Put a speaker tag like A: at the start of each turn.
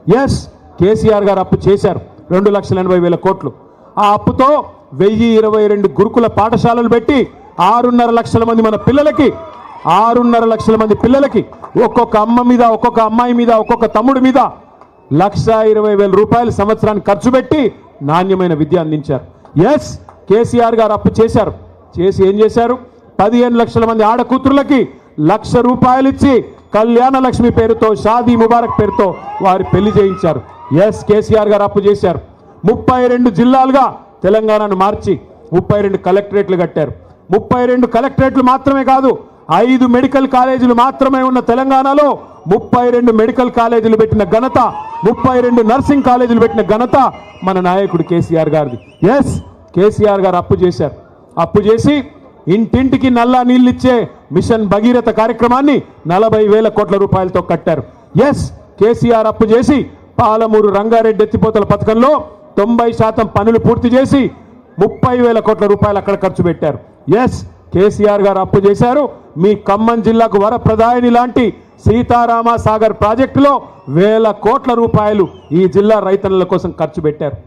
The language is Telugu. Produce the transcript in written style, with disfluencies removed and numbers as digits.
A: ఎస్, కేసీఆర్ గారు అప్పు చేశారు 2,80,000 కోట్లు. ఆ అప్పుతో 1022 గురుకుల పాఠశాలలు పెట్టి 6.5 లక్షల మంది మన పిల్లలకి 6.5 లక్షల మంది పిల్లలకి ఒక్కొక్క అమ్మ మీద, ఒక్కొక్క అమ్మాయి మీద, ఒక్కొక్క తమ్ముడి మీద 1,20,000 రూపాయలు సంవత్సరానికి ఖర్చు పెట్టి నాణ్యమైన విద్య అందించారు. ఎస్, కేసీఆర్ గారు అప్పు చేశారు. చేసి ఏం చేశారు? 15 లక్షల మంది ఆడకూతురులకి 1,00,000 రూపాయలు ఇచ్చి కళ్యాణ లక్ష్మి పేరుతో, షాదీ ముబారక్ పేరుతో వారి పెళ్లి చేయించారు. ఎస్, కేసీఆర్ గారు అప్పు చేశారు. 32 జిల్లాలుగా తెలంగాణను మార్చి 32 కలెక్టరేట్లు కట్టారు. 32 కలెక్టరేట్లు మాత్రమే కాదు, 5 మెడికల్ కాలేజీలు మాత్రమే ఉన్న తెలంగాణలో 32 మెడికల్ కాలేజీలు పెట్టిన ఘనత, 32 నర్సింగ్ కాలేజీలు పెట్టిన ఘనత మన నాయకుడు కేసీఆర్ గారిది. ఎస్, కేసీఆర్ గారు అప్పు చేశారు. అప్పు చేసి ఇంటింటికి నల్లా నీళ్ళిచ్చే మిషన్ భగీరథ కార్యక్రమాన్ని 40,000 కోట్ల రూపాయలతో కట్టారు. ఎస్, కేసీఆర్ అప్పు చేసి పాలమూరు రంగారెడ్డి ఎత్తిపోతల పథకంలో 90% పనులు పూర్తి చేసి 30,000 కోట్ల రూపాయలు అక్కడ ఖర్చు పెట్టారు. ఎస్, కేసీఆర్ గారు అప్పు చేశారు. మీ ఖమ్మం జిల్లాకు వరప్రదాయిని లాంటి సీతారామ సాగర్ ప్రాజెక్టులో 1,000 కోట్ల రూపాయలు ఈ జిల్లా రైతన్నుల కోసం ఖర్చు పెట్టారు.